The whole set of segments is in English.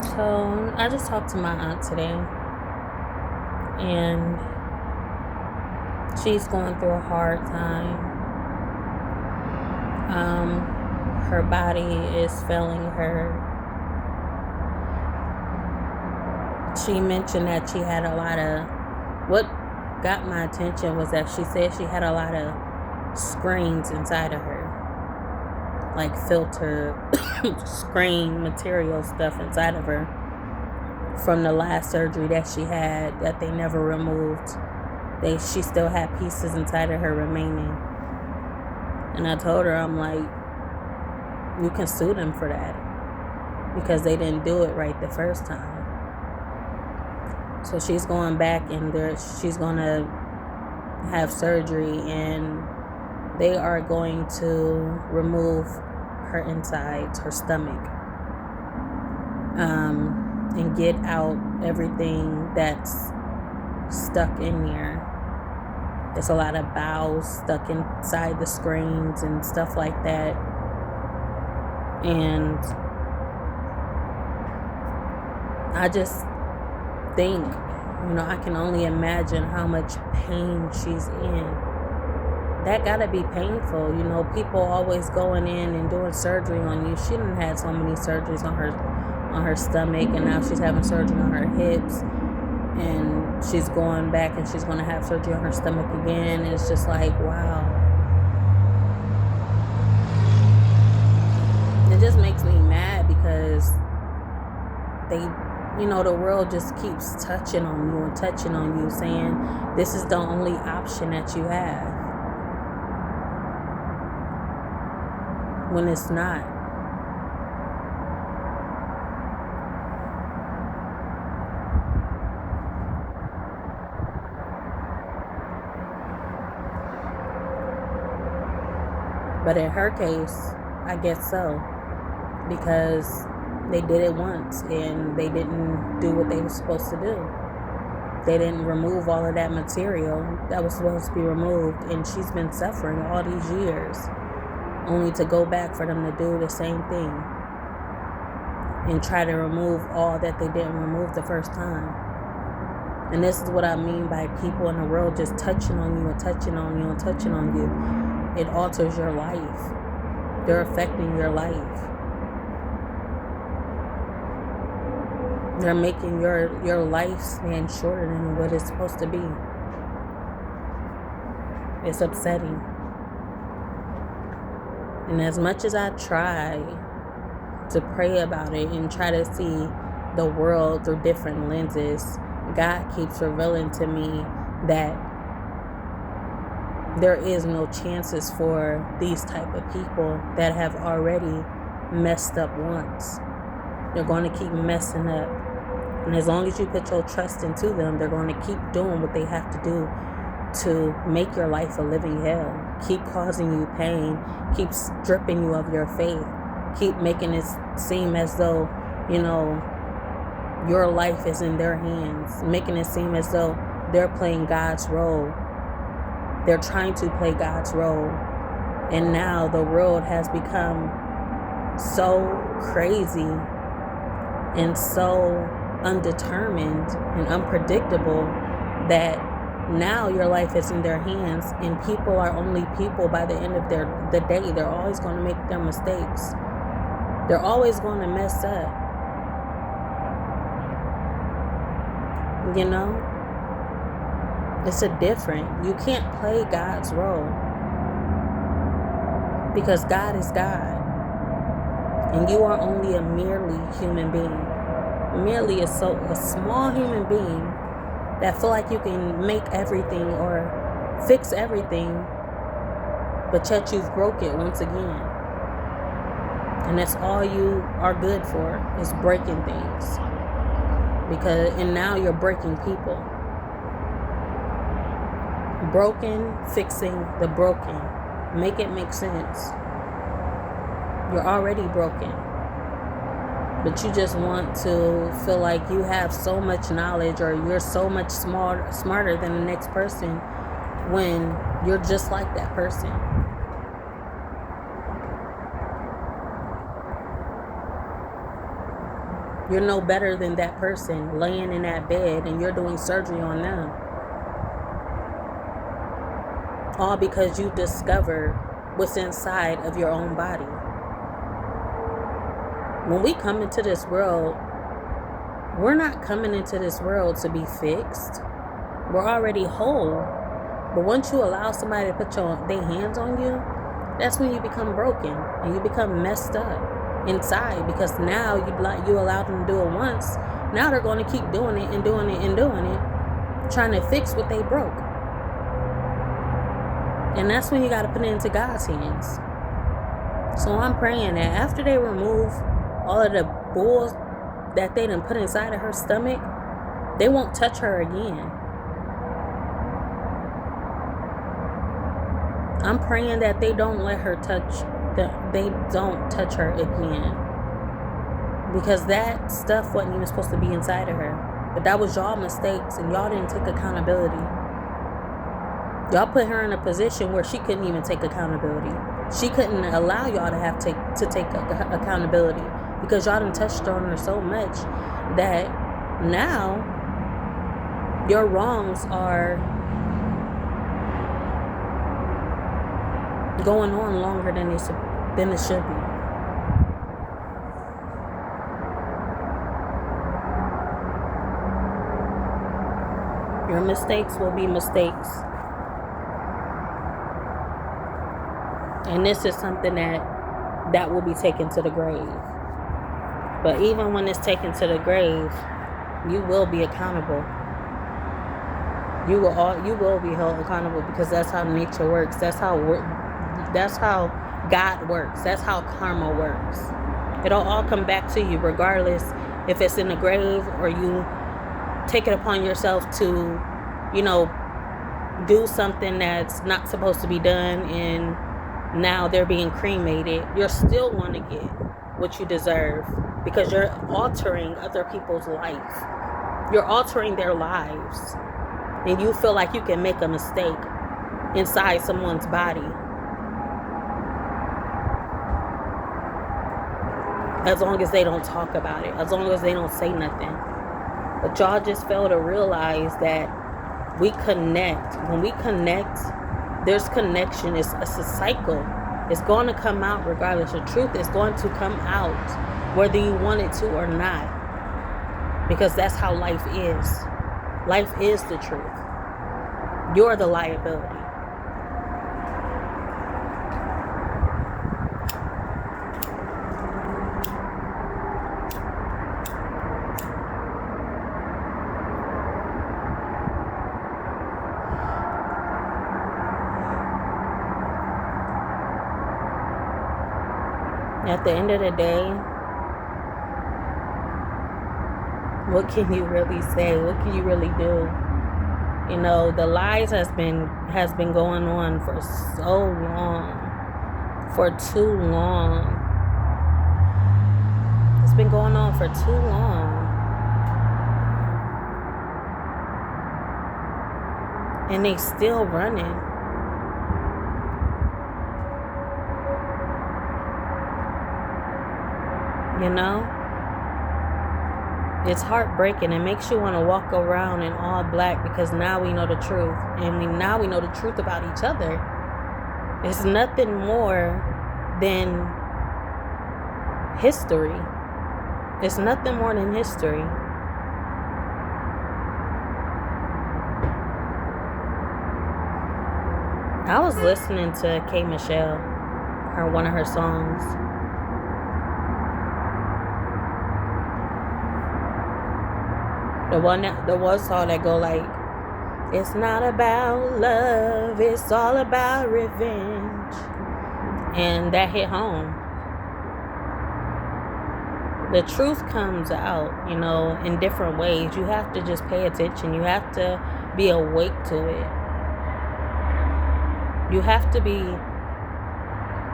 So I just talked to my aunt today, and she's going through a hard time. Her body is failing her. She mentioned that she had a lot of, what got my attention was that she said she had a lot of screens inside of her, like filter screen material stuff inside of her from the last surgery that she had that they never removed. She still had pieces inside of her remaining. And I told her, I'm like, you can sue them for that because they didn't do it right the first time. So she's going back and she's going to have surgery, and they are going to remove her insides, her stomach, and get out everything that's stuck in there. There's a lot of bowels stuck inside the screens and stuff like that. And I just think, I can only imagine how much pain she's in. That gotta be painful. People always going in and doing surgery on you. She done had so many surgeries on her stomach, and now she's having surgery on her hips, and she's going back and she's going to have surgery on her stomach again. And it's just like, wow. It just makes me mad because the world just keeps touching on you, saying this is the only option that you have, when it's not. But in her case, I guess so, because they did it once and they didn't do what they were supposed to do. They didn't remove all of that material that was supposed to be removed, and she's been suffering all these years only to go back for them to do the same thing and try to remove all that they didn't remove the first time. And this is what I mean by people in the world just touching on you and touching on you and touching on you. It alters your life. They're affecting your life. They're making your lifespan shorter than what it's supposed to be. It's upsetting. And as much as I try to pray about it and try to see the world through different lenses, God keeps revealing to me that there is no chances for these type of people that have already messed up once. They're going to keep messing up. And as long as you put your trust into them, they're going to keep doing what they have to do to make your life a living hell. Keep causing you pain. Keep stripping you of your faith. Keep making it seem as though, your life is in their hands. Making it seem as though they're playing God's role. They're trying to play God's role. And now the world has become so crazy and so undetermined and unpredictable that now your life is in their hands, and people are only people by the end of the day. They're always going to make their mistakes. They're always going to mess up. It's a different. You can't play God's role because God is God, and you are only a merely human being. Merely a small human being that feel like you can make everything or fix everything, but yet you've broke it once again. And that's all you are good for, is breaking things. And now you're breaking people. Broken, fixing the broken. Make it make sense. You're already broken. But you just want to feel like you have so much knowledge, or you're so much smarter than the next person, when you're just like that person. You're no better than that person laying in that bed and you're doing surgery on them. All because you discovered what's inside of your own body. When we come into this world, we're not coming into this world to be fixed. We're already whole. But once you allow somebody to put their hands on you, that's when you become broken and you become messed up inside, because now you allowed them to do it once. Now they're going to keep doing it and doing it and doing it, trying to fix what they broke. And that's when you got to put it into God's hands. So I'm praying that after they remove all of the bulls that they done put inside of her stomach, they won't touch her again. I'm praying that they don't let her they don't touch her again. Because that stuff wasn't even supposed to be inside of her. But that was y'all mistakes, and y'all didn't take accountability. Y'all put her in a position where she couldn't even take accountability. She couldn't allow y'all to take accountability, because y'all done touched on her so much that now your wrongs are going on longer than it should be. Your mistakes will be mistakes. And this is something that will be taken to the grave. But even when it's taken to the grave, you will be accountable. You will be held accountable, because that's how nature works. That's how God works. That's how karma works. It'll all come back to you, regardless if it's in the grave or you take it upon yourself to, do something that's not supposed to be done, and now they're being cremated. You're still going to get what you deserve, because you're altering other people's life. You're altering their lives. And you feel like you can make a mistake inside someone's body, as long as they don't talk about it, as long as they don't say nothing. But y'all just fail to realize that we connect. When we connect, there's connection. It's a cycle. It's going to come out regardless. The truth is going to come out whether you want it to or not, because that's how life is. Life is the truth. You're the liability. At the end of the day, what can you really say? What can you really do? The lies has been going on for so long. For too long. It's been going on for too long. And they still running. It's heartbreaking. It makes you want to walk around in all black, because now we know the truth. And now we know the truth about each other. It's nothing more than history. It's nothing more than history. I was listening to K. Michelle, one of her songs. The one song that go like, it's not about love, it's all about revenge. And that hit home. The truth comes out, in different ways. You have to just pay attention. You have to be awake to it. You have to be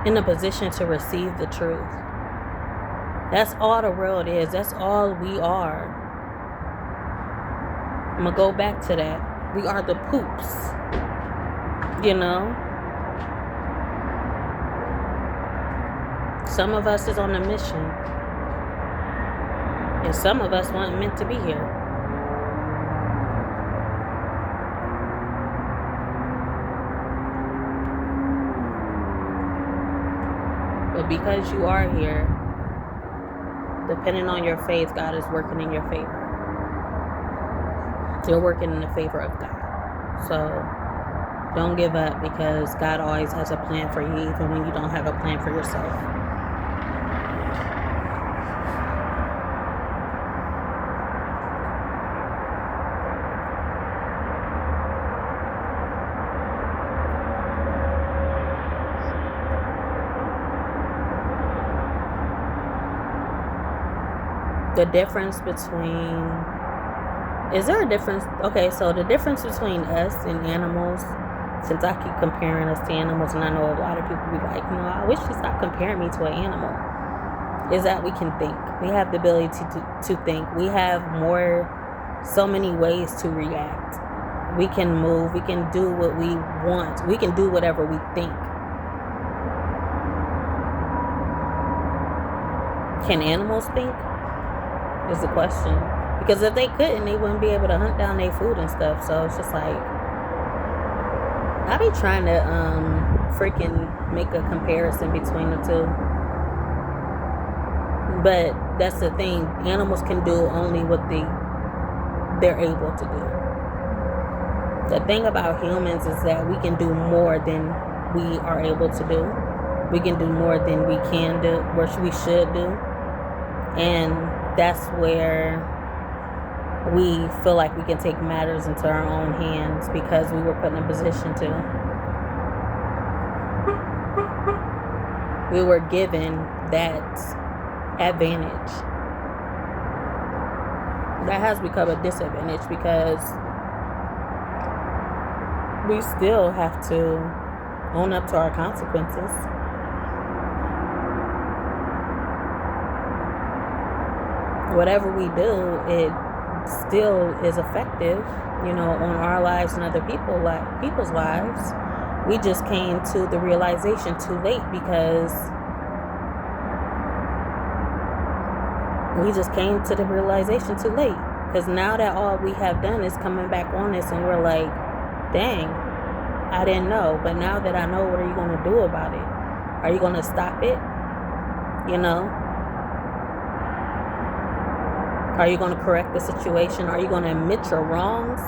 in a position to receive the truth. That's all the world is. That's all we are. I'm going to go back to that. We are the poops. Some of us is on a mission. And some of us weren't meant to be here. But because you are here, depending on your faith, God is working in your favor. You're working in the favor of God. So don't give up, because God always has a plan for you, even when you don't have a plan for yourself. The difference between, is there a difference? Okay, so the difference between us and animals, since I keep comparing us to animals, and I know a lot of people be like, I wish you stopped comparing me to an animal, is that we can think. We have the ability to think. We have so many ways to react. We can move. We can do what we want. We can do whatever we think. Can animals think? Is the question. Because if they couldn't, they wouldn't be able to hunt down their food and stuff. So it's just like, I be trying to freaking make a comparison between the two. But that's the thing. Animals can do only what they're able to do. The thing about humans is that we can do more than we are able to do. We can do more than we can do, or we should do. And that's where we feel like we can take matters into our own hands, because we were put in a position to. We were given that advantage. That has become a disadvantage, because we still have to own up to our consequences. Whatever we do, it still is effective, on our lives and other people's lives. We just came to the realization too late, because now that all we have done is coming back on us, and we're like, dang, I didn't know. But now that I know, what are you going to do about it? Are you going to stop it? Are you going to correct the situation? Are you going to admit your wrongs?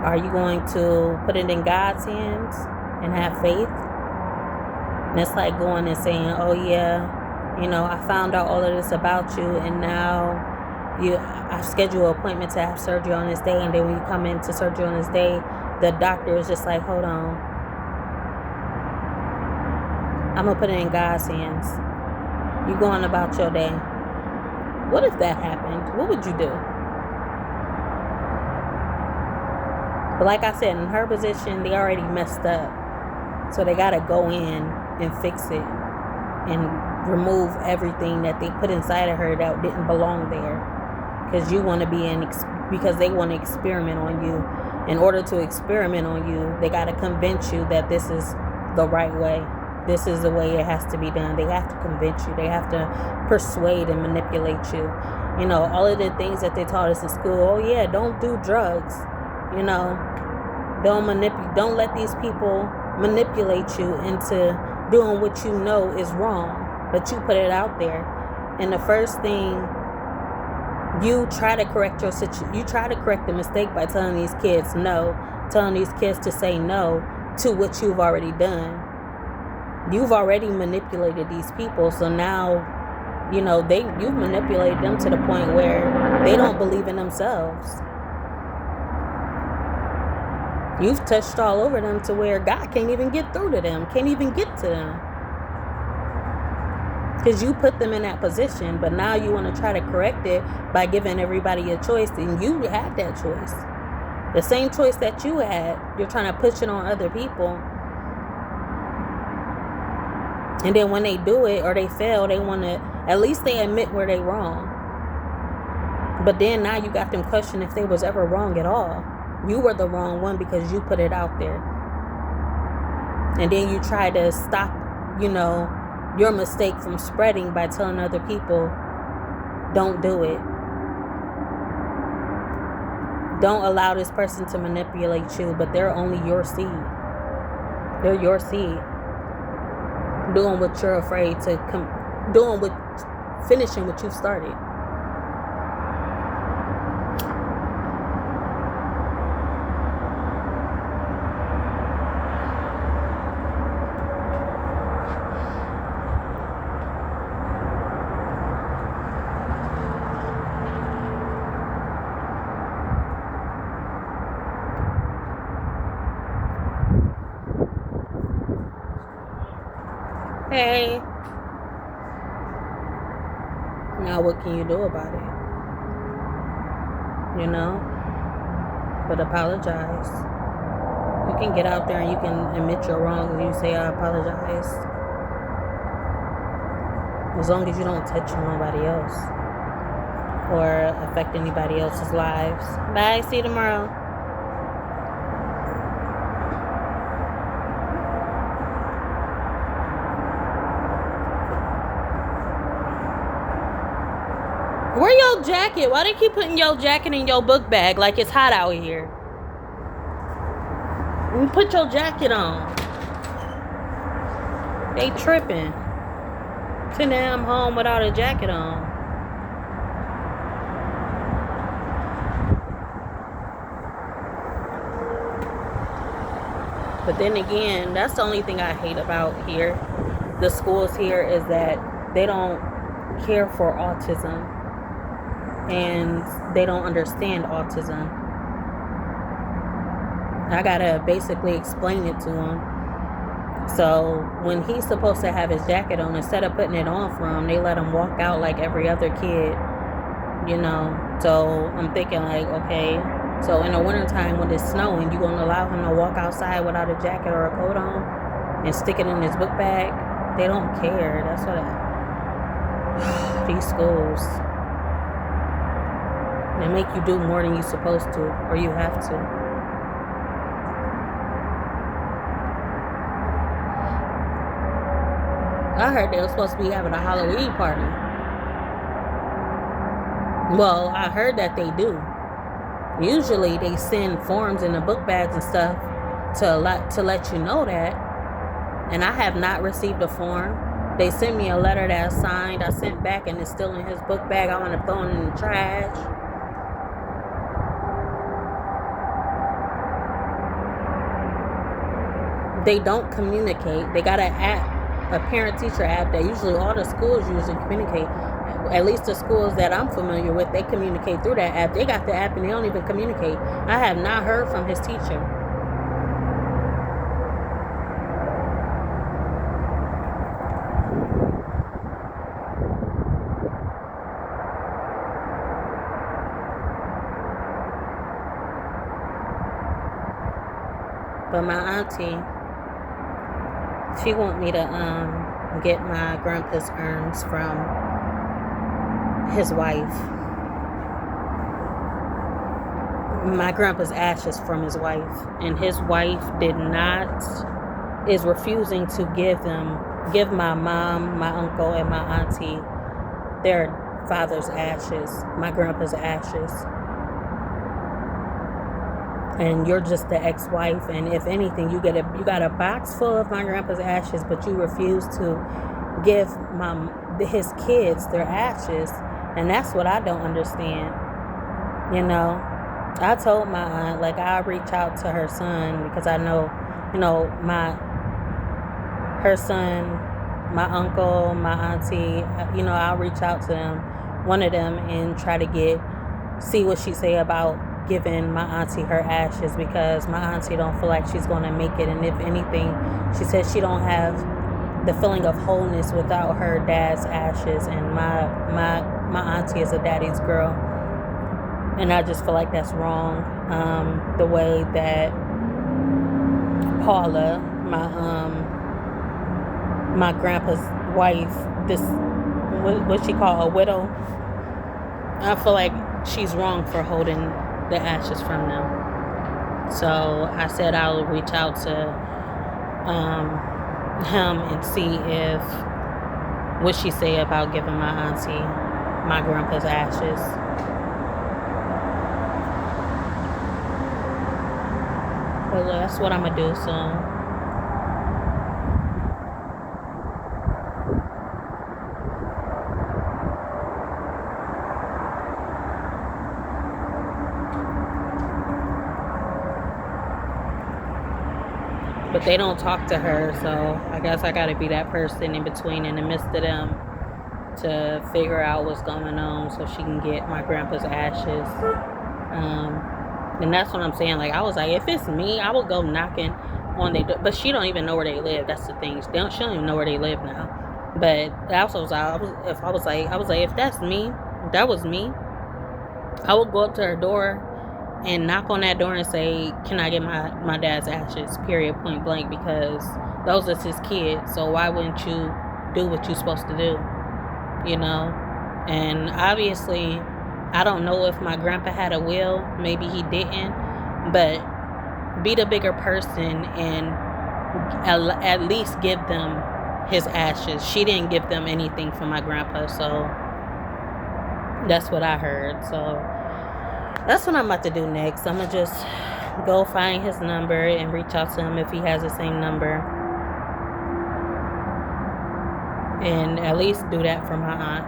Are you going to put it in God's hands and have faith? And it's like going and saying, oh yeah, I found out all of this about you, and now I schedule an appointment to have surgery on this day, and then when you come into surgery on this day, the doctor is just like, hold on, I'm going to put it in God's hands. You going about your day. What if that happened? What would you do? But like I said, in her position, they already messed up. So they got to go in and fix it and remove everything that they put inside of her that didn't belong there. Because you want to be because they want to experiment on you. In order to experiment on you, they got to convince you that this is the right way. This is the way it has to be done. They have to convince you. They have to persuade and manipulate you. All of the things that they taught us in school. Oh yeah, don't do drugs. Don't let these people manipulate you into doing what you know is wrong. But you put it out there. And the first thing, you try to correct your situation. You try to correct the mistake by telling these kids no. Telling these kids to say no to what you've already done. You've already manipulated these people, so now, you've manipulated them to the point where they don't believe in themselves. You've touched all over them to where God can't even get through to them, can't even get to them. Because you put them in that position, but now you want to try to correct it by giving everybody a choice, and you had that choice. The same choice that you had, you're trying to push it on other people. And then when they do it or they fail, they want to, at least they admit where they wrong. But then now you got them questioning if they was ever wrong at all. You were the wrong one because you put it out there. And then you try to stop, your mistake from spreading by telling other people Don't do it. Don't allow this person to manipulate you, but they're only your seed. They're your seed. Doing what you're afraid to finishing what you started. Hey, now what can you do about it? You know? But apologize. You can get out there and you can admit you're wrong and you say, I apologize. As long as you don't touch nobody else or affect anybody else's lives. Bye, see you tomorrow. Wear your jacket. Why they keep putting your jacket in your book bag like it's hot out here? You put your jacket on. They tripping. Sitting damn home without a jacket on. But then again, that's the only thing I hate about here. The schools here is that they don't care for autism. And they don't understand autism. I gotta basically explain it to him. So when he's supposed to have his jacket on, instead of putting it on for him, they let him walk out like every other kid, you know. So I'm thinking like, okay, so in the wintertime when it's snowing, you gonna allow him to walk outside without a jacket or a coat on and stick it in his book bag? They don't care. That's what these schools. They make you do more than you're supposed to, or you have to. I heard they were supposed to be having a Halloween party. Well, I heard that they do. Usually they send forms in the book bags and stuff to let you know that. And I have not received a form. They sent me a letter that I signed. I sent back and it's still in his book bag. I want to throw it in the trash. They don't communicate. They got an app, a parent-teacher app that usually all the schools usually communicate. At least the schools that I'm familiar with, they communicate through that app. They got the app and they don't even communicate. I have not heard from his teacher. But my auntie, she want me to get my grandpa's urns from his wife. My grandpa's ashes from his wife. And his wife is refusing to give my mom, my uncle, and my auntie their father's ashes, my grandpa's ashes. And you're just the ex-wife, and if anything, you got a box full of my grandpa's ashes, but you refuse to give his kids their ashes, and that's what I don't understand. You know, I told my aunt, like, I'll reach out to her son, because I know, you know, her son, my uncle, my auntie, you know, I'll reach out to them, one of them, and try to see what she say about giving my auntie her ashes, because my auntie don't feel like she's going to make it. And if anything, she says she don't have the feeling of wholeness without her dad's ashes. And my auntie is a daddy's girl, and I just feel like that's wrong. The way that Paula, my grandpa's wife, this what she call a widow, I feel like she's wrong for holding the ashes from them. So I said I'll reach out to him and see what she say about giving my auntie my grandpa's ashes. But that's what I'm gonna do soon. But they don't talk to her, so I guess I gotta be that person in between, in the midst of them, to figure out what's going on so she can get my grandpa's ashes. And that's what I'm saying. Like, I was like, if it's me, I would go knocking on their door. But she don't even know where they live. That's the thing. She don't even know where they live now. But that's what I was like, if that's me, if that was me, I would go up to her door and knock on that door and say, can I get my dad's ashes, period, point blank, because those are his kids. So why wouldn't you do what you're supposed to do, you know? And obviously, I don't know if my grandpa had a will. Maybe he didn't. But be the bigger person and at least give them his ashes. She didn't give them anything from my grandpa, so that's what I heard. So that's what I'm about to do next. I'm going to just go find his number and reach out to him if he has the same number. And at least do that for my aunt.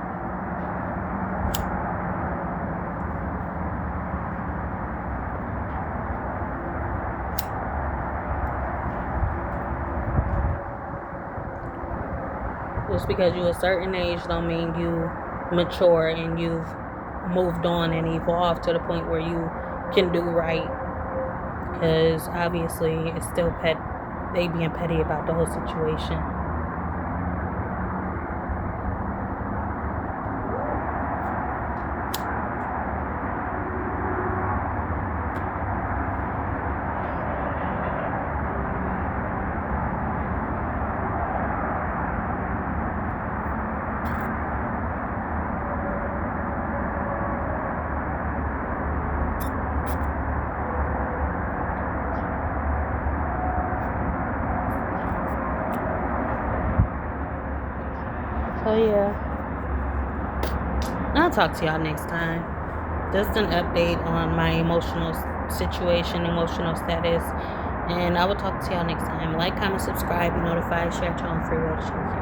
Just because you're a certain age don't mean you mature and you've moved on and evolved to the point where you can do right, because obviously it's still they being petty about the whole situation. So yeah, I'll talk to y'all next time. Just an update on my emotional situation, emotional status, and I will talk to y'all next time. Like, comment, subscribe, be notified, share, tell on free will to